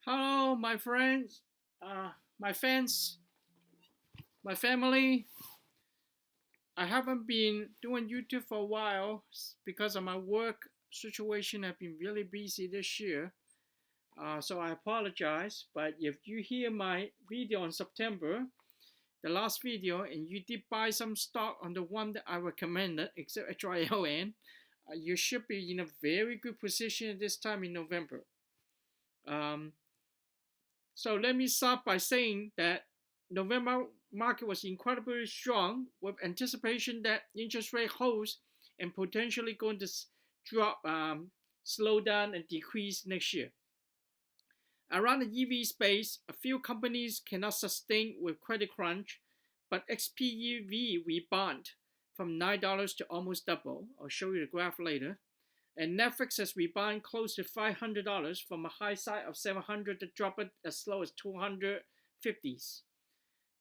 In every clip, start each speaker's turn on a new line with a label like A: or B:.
A: Hello, my friends, my fans, my family. I haven't been doing YouTube for a while because of my work situation. I've been really busy this year, so I apologize. But if you hear my video in September, the last video, and you did buy some stock on the one that I recommended, except HYLN, you should be in a very good position at this time in November. Um, So let me start by saying that November market was incredibly strong with anticipation that interest rate holds and potentially going to drop, slow down and decrease next year. Around the EV space, a few companies cannot sustain with credit crunch, but XPEV rebound from $9 to almost double. I'll show you the graph later. And Netflix has rebounded close to $500 from a high side of 700 to drop it as low as 250s.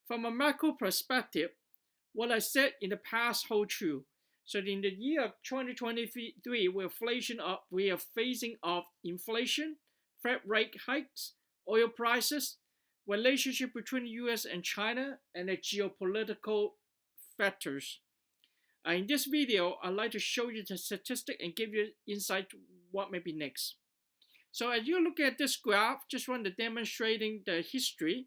A: From a macro perspective, what I said in the past holds true. So in the year of 2023, we are facing off inflation, Fed rate hikes, oil prices, relationship between the US and China, and the geopolitical factors. In this video, I'd like to show you the statistic and give you insight to what may be next. So as you look at this graph, just want to demonstrating the history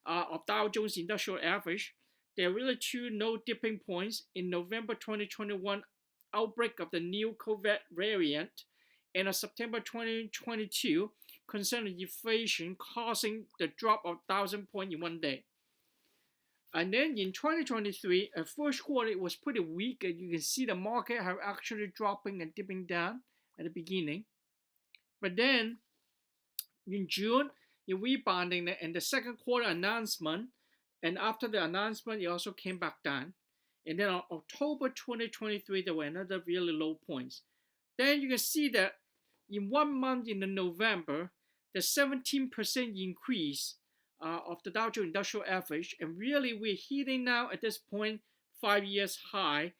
A: of Dow Jones Industrial Average. There are really two no dipping points in November 2021 outbreak of the new COVID variant and a September 2022 concerning inflation causing the drop of 1,000 points in one day. And then in 2023, first quarter it was pretty weak, and you can see the market have actually dropping and dipping down at the beginning. But then in June, it rebounding, and the second quarter announcement, and after the announcement, it also came back down. And then on October 2023, there were another really low points. Then you can see that in 1 month in the November, the 17% increase of the Dow Jones Industrial Average, and really we're hitting now at this point 5 years high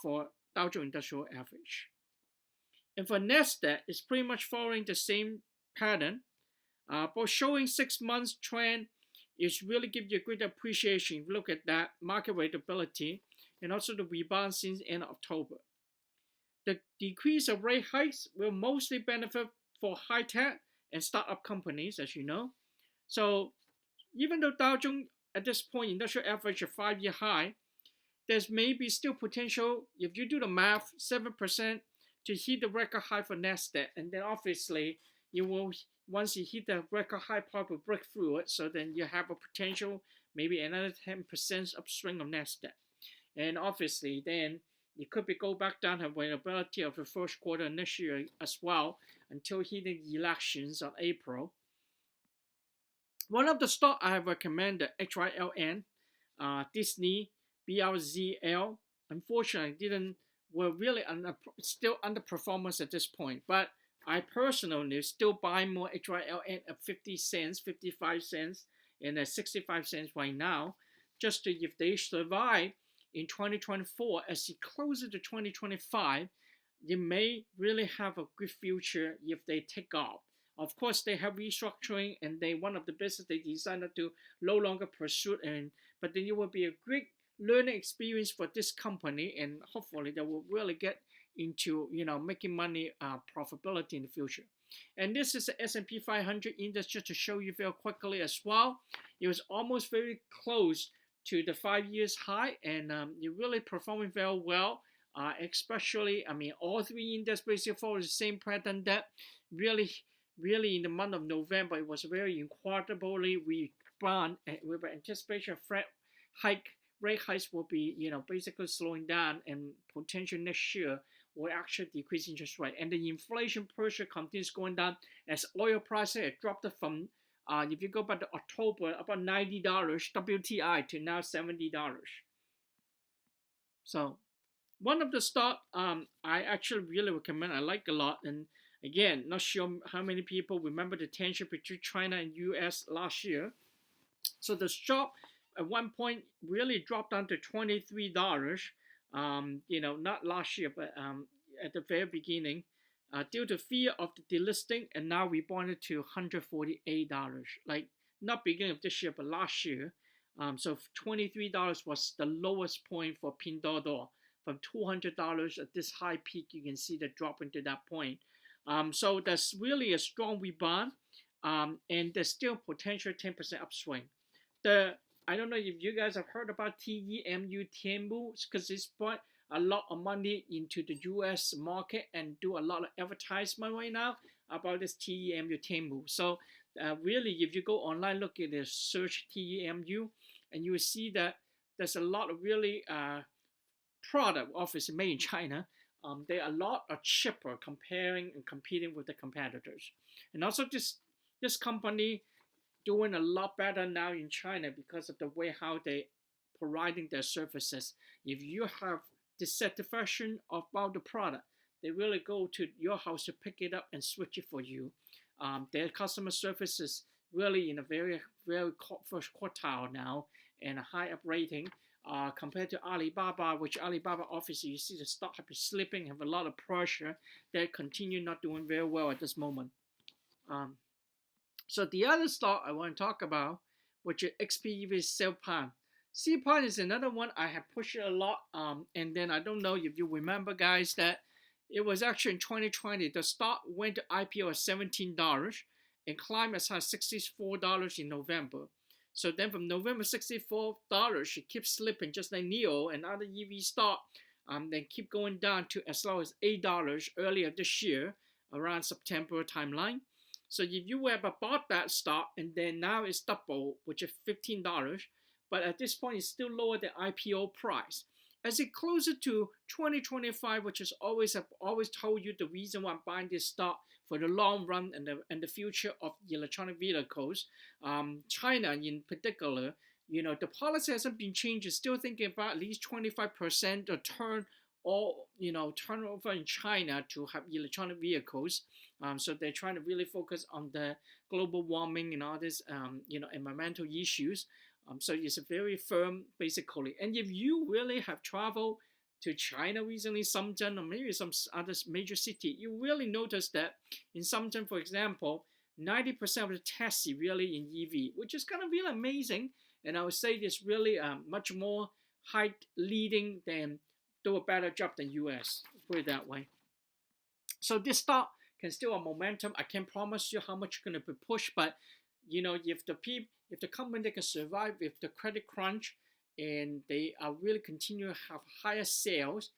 A: for Dow Jones Industrial Average. And for Nasdaq, it's pretty much following the same pattern, but showing 6 months trend is really give you a great appreciation. If you look at that market ratability and also the rebound since end of October. The decrease of rate hikes will mostly benefit for high tech and startup companies, as you know. So even though Dow Jones at this point industrial average a 5-year high, there's maybe still potential if you do the math 7% to hit the record high for Nasdaq, and then obviously you will once you hit the record high probably break through it, so then you have a potential maybe another 10% upswing of Nasdaq, and obviously then it could be go back down to availability of the first quarter next year as well until hitting the elections of April. One of the stock I have recommended, HYLN, Disney, BRZL, unfortunately didn't were really still underperformance at this point. But I personally still buy more HYLN at 50 cents, 55 cents, and at 65 cents right now, just to if they survive in 2024 as it closes to 2025, they may really have a good future if they take off. Of course, they have restructuring, and they one of the business they decided to no longer pursue, and but then it will be a great learning experience for this company, and hopefully they will really get into making money, profitability in the future. And this is the S&P 500 index, just to show you very quickly as well. It was almost very close to the 5 years high, and it really performing very well. Especially, I mean, all three indexes basically follow the same pattern that really in the month of November, it was very incredibly rebound with anticipation of rate hikes will be, basically slowing down, and potential next year will actually decrease interest rate. And the inflation pressure continues going down as oil prices dropped from, if you go back to October, about $90 WTI to now $70. So one of the stock I actually really recommend, I like a lot, and again, not sure how many people remember the tension between China and US last year. So the stock at one point really dropped down to $23. Not last year, but at the very beginning. due to fear of the delisting, and now rebounded to $148. Like not beginning of this year, but last year. So $23 was the lowest point for Pinduoduo. From $200 at this high peak, you can see the drop into that point. So that's really a strong rebound, and there's still potential 10% upswing. The I don't know if you guys have heard about TEMU Tianmu, because it's put a lot of money into the US market and do a lot of advertisement right now about this TEMU Tianmu. So really, if you go online, look at the search TEMU, and you will see that there's a lot of really product obviously made in China. They are a lot cheaper comparing and competing with the competitors. And also this company doing a lot better now in China because of the way how they providing their services. If you have dissatisfaction about the product, they really go to your house to pick it up and switch it for you. Their customer service is really in a very first quartile now and a high up rating. Compared to Alibaba, which Alibaba obviously you see the stock have been slipping, have a lot of pressure. They continue not doing very well at this moment. So the other stock I want to talk about, which is XPEV Cellplan. Cellplan is another one I have pushed a lot. And then I don't know if you remember, guys, that it was actually in 2020. The stock went to IPO at $17 and climbed as high as $64 in November. So then from November $64, it keeps slipping just like NIO and other EV stock. Then keep going down to as low as $8 earlier this year, around September timeline. So if you ever bought that stock and then now it's double, which is $15, but at this point it's still lower than IPO price. As it closer to 2025, which is I've always told you the reason why I'm buying this stock for the long run and the future of electronic vehicles. China in particular, the policy hasn't been changed. It's still thinking about at least 25% turnover in China to have electronic vehicles. So they're trying to really focus on the global warming and all this, environmental issues. So it's a very firm, basically. And if you really have traveled to China recently, Shenzhen, or maybe some other major city, you really notice that in Shenzhen, for example, 90% of the taxi really in EV, which is kind of really amazing. And I would say it's really much more height leading than do a better job than US, put it that way. So this stock can still have momentum. I can't promise you how much it's going to be pushed, but if the company can survive with the credit crunch and they are really continue to have higher sales,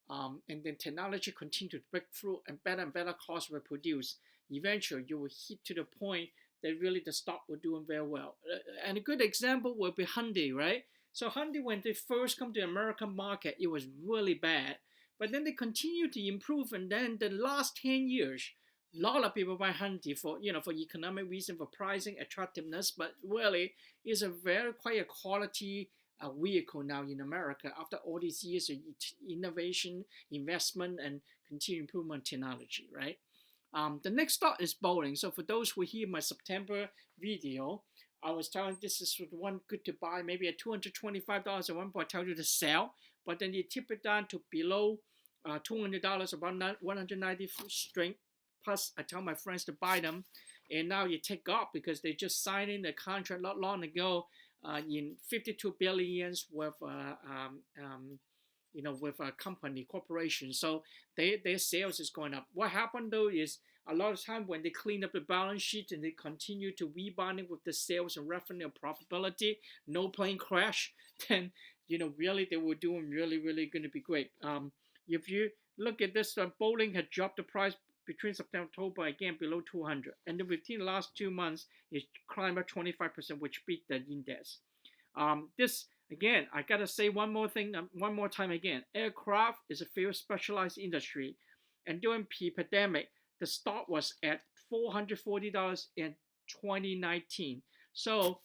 A: and then technology continue to break through and better costs will produce, eventually you will hit to the point that really the stock will doing very well. And a good example will be Hyundai, right? So Hyundai, when they first come to the American market, it was really bad. But then they continue to improve, and then the last 10 years, a lot of people buy Hyundai for economic reason, for pricing attractiveness, but really is a very quite a quality vehicle now in America after all these years of innovation, investment, and continued improvement technology, right? The next stock is Boeing. So for those who hear my September video, I was telling this is one good to buy, maybe at $225 at one point. I tell you to sell, but then you tip it down to below $200, about 190 strength. Plus, I tell my friends to buy them, and now you take off because they just signed in the contract not long ago in 52 billion with with a company corporation. So their sales is going up. What happened though is a lot of time when they clean up the balance sheet and they continue to rebounding with the sales and revenue and profitability, no plane crash, then really they were doing really going to be great. If you look at this, Boeing had dropped the price between September and October again below 200, and then within the last 2 months it climbed by 25%, which beat the index. This again, I gotta say one more thing, one more time again. Aircraft is a very specialized industry, and during the pandemic, the stock was at $440 in 2019. So,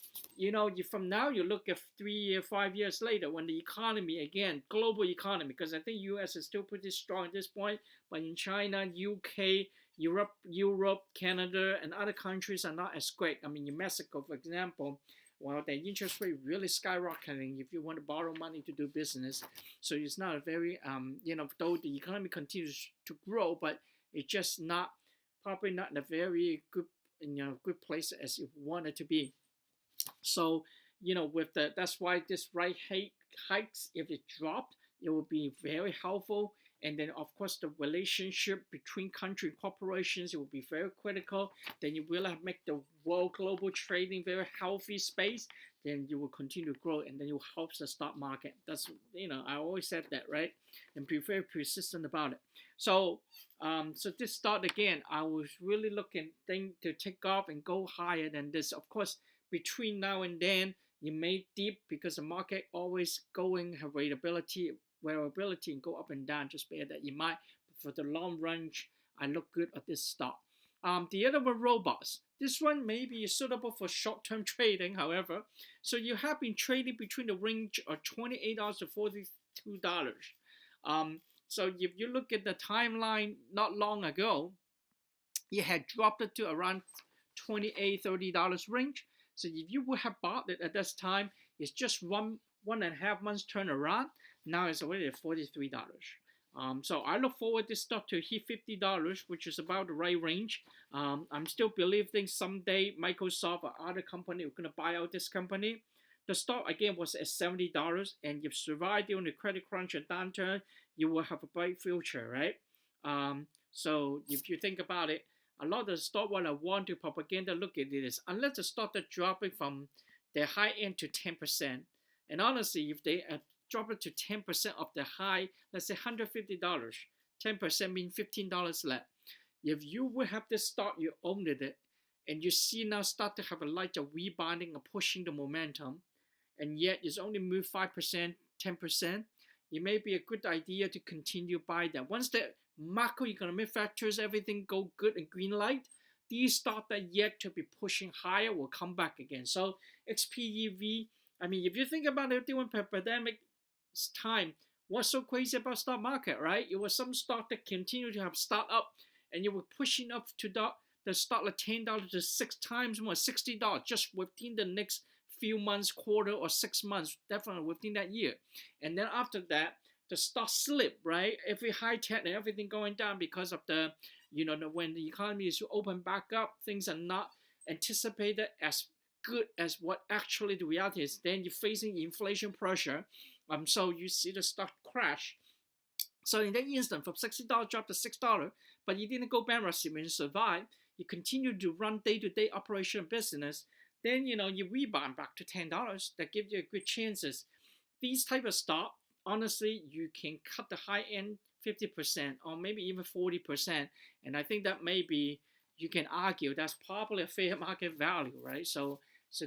A: from now you look at 3 years, 5 years later, when the economy, again, global economy, because I think US is still pretty strong at this point, but in China, UK, Europe, Canada, and other countries are not as great. I mean, in Mexico, for example, the interest rate really skyrocketing if you want to borrow money to do business. So it's not a very, though the economy continues to grow, but It's just not probably not in a very good good place as you want it to be. So with the that's why this right hikes, if it dropped, it will be very helpful. And then of course the relationship between country and corporations, it will be very critical. Then you will have make the world global trading very healthy space. Then you will continue to grow, and then you help the stock market. That's I always said that, right? And be very persistent about it. So so this start again, I was really looking thing to take off and go higher than this. Of course, between now and then, you may dip because the market always going have variability and go up and down. Just bear that you might, but for the long range, I look good at this stock. The other one, robots. This one may be suitable for short-term trading, however. So you have been trading between the range of $28 to $42. So if you look at the timeline not long ago, it had dropped it to around $28-$30 range. So if you would have bought it at this time, it's just one and a half months turnaround. Now it's already at $43. So I look forward this stock to hit $50, which is about the right range. I'm still believing someday Microsoft or other company are going to buy out this company. The stock again was at $70, and if survived during the credit crunch and downturn, you will have a bright future, right? So if you think about it, a lot of the stock what I want to propaganda look at it is unless the stock are dropping from their high end to 10%, and honestly, if they drop it to 10% of the high, let's say $150, 10% means $15 left. If you would have this stock, you owned it, and you see now start to have a lighter rebounding and pushing the momentum, and yet it's only moved 5%, 10%, it may be a good idea to continue buy that. Once the macroeconomic factors, everything go good and green light, these stocks that yet to be pushing higher will come back again. So XPEV, I mean, if you think about it during pandemic time, what's so crazy about stock market, right? It was some stock that continue to have start up, and you were pushing up to the stock like $10 to 6 times more, $60 just within the next few months, quarter or 6 months, definitely within that year. And then after that, the stock slip, right? Every high tech and everything going down because of the, when the economy is open back up, things are not anticipated as good as what actually the reality is. Then you're facing inflation pressure. So you see the stock crash. So in that instant, from $60 drop to $6, but you didn't go bankruptcy when you survive. You continue to run day-to-day operation business. Then you rebound back to $10. That gives you good chances. These type of stock, honestly, you can cut the high end 50% or maybe even 40%, and I think that maybe you can argue that's probably a fair market value, right? So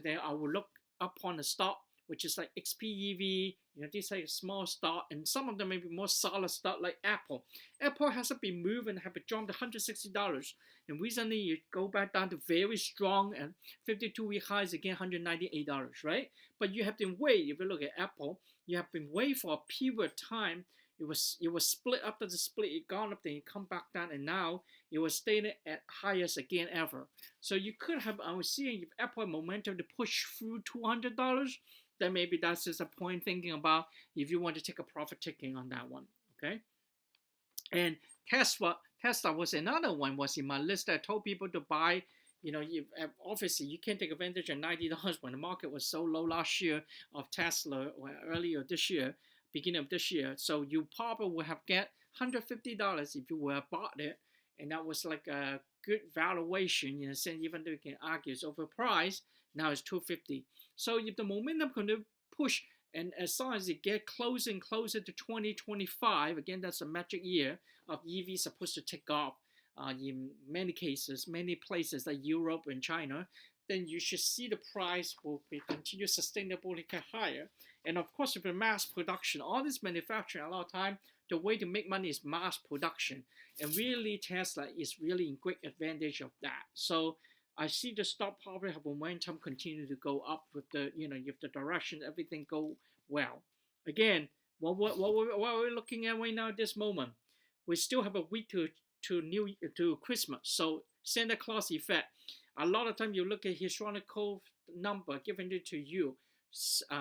A: then I will look upon the stock which is like XPEV, these like small stock, and some of them may be more solid stock like Apple. Apple hasn't been moving, have been jumped to $160, and recently you go back down to very strong and 52-week highs again, $198, right? But you have to wait. If you look at Apple, you have been waiting for a period of time. It was split after the split, it gone up, then it come back down, and now it was staying at highest again ever. So you could have, I was seeing if Apple momentum to push through $200, then maybe that's just a point thinking about if you want to take a profit taking on that one, okay? And Tesla was another one, was in my list. I told people to buy, obviously you can't take advantage of $90 when the market was so low last year of Tesla, or earlier this year, beginning of this year. So you probably would have get $150 if you were bought it, and that was like a good valuation, sense, even though you can argue it's overpriced. Now it's $250. So if the momentum going to push, and as long as it get closer and closer to 2025, again, that's a magic year of EV supposed to take off in many cases, many places like Europe and China, then you should see the price will be continue sustainably higher. And of course, with the mass production, all this manufacturing, a lot of time, the way to make money is mass production. And really, Tesla is really in great advantage of that. So I see the stock probably have momentum continue to go up with the, if the direction, everything go well. Again, what we're looking at right now at this moment, we still have a week to Christmas. So Santa Claus effect. A lot of time you look at historical number given it to you.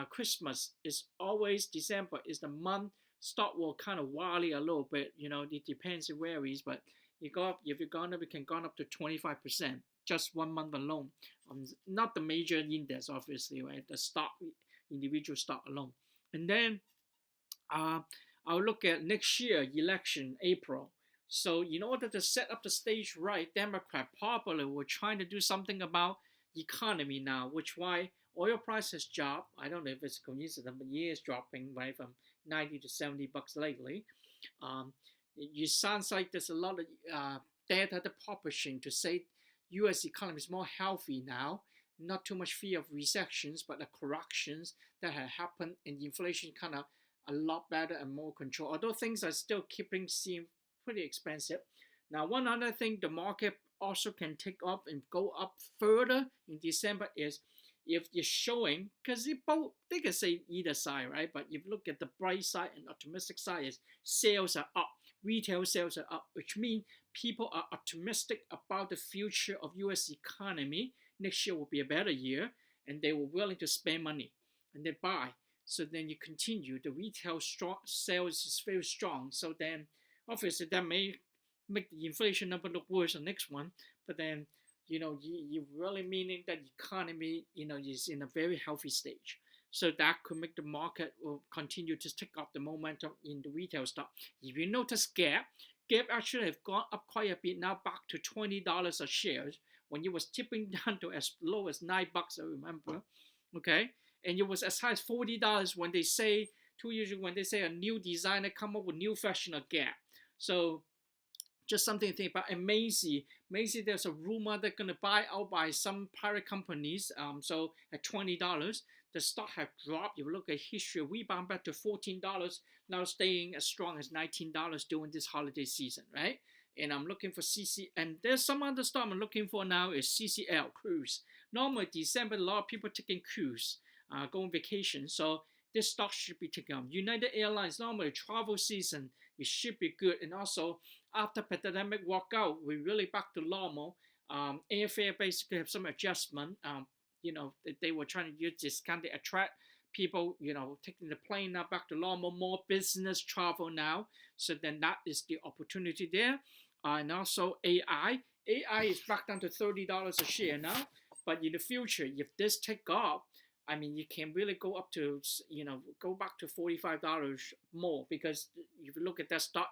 A: Christmas is always December is the month. Stock will kind of wily a little bit. It depends, it varies, but You go up, if you gone up, it can go up to 25%, just 1 month alone. Not the major index, obviously, right? The stock, individual stock alone. And then uh, I'll look at next year election, April. So in order to set up the stage right, Democrat popular were trying to do something about economy now, which why oil price has dropped. I don't know if it's a coincidence, but it is dropping right from 90 to 70 bucks lately. Um, it sounds like there's a lot of data to publishing to say U.S. economy is more healthy now. Not too much fear of recessions, but the corrections that have happened and inflation kind of a lot better and more control. Although things are still keeping seem pretty expensive. Now, one other thing the market also can take up and go up further in December is if you're showing, because they can say either side, right? But if you look at the bright side and optimistic side, is sales are up, retail sales are up, which means people are optimistic about the future of U.S. economy. Next year will be a better year, and they were willing to spend money and they buy. So then you continue. The retail sales is very strong. So then, obviously, that may make the inflation number look worse the next one. But then, you really meaning that economy, is in a very healthy stage. So that could make the market will continue to take up the momentum in the retail stock. If you notice Gap actually have gone up quite a bit now, back to $20 a share when it was tipping down to as low as $9, I remember. Okay, and it was as high as $40 when they say 2 years ago, when they say a new designer come up with new fashion of Gap. So just something to think about. And Macy, there's a rumor they're gonna buy out by some pirate companies. So at $20, the stock have dropped. If you look at history, rebound back to $14, now staying as strong as $19 during this holiday season, right? And I'm looking for CC, and there's some other stock I'm looking for now is CCL Cruise. Normally December, a lot of people taking cruise, going vacation. So this stock should be taken up. United Airlines, normally travel season, it should be good. And also after pandemic walkout, we're really back to normal. Airfare basically have some adjustment. They were trying to use discount to attract people, taking the plane now back to normal, more business travel now. So then that is the opportunity there. And also AI. AI is back down to $30 a share now. But in the future, if this take off, I mean, you can really go up to, go back to $45 more, because if you look at that stock,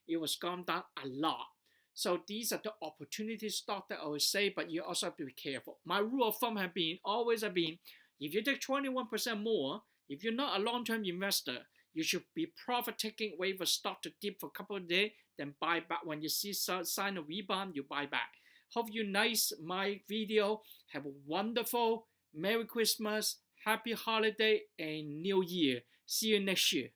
A: it was gone down a lot. So these are the opportunity stock that I would say, but you also have to be careful. My rule of thumb always have been, if you take 21% more, if you're not a long-term investor, you should be profit taking, wait for stock to dip for a couple of days, then buy back. When you see sign of rebound, you buy back. Hope you nice my video. Have a wonderful Merry Christmas, Happy Holiday, and New Year. See you next year.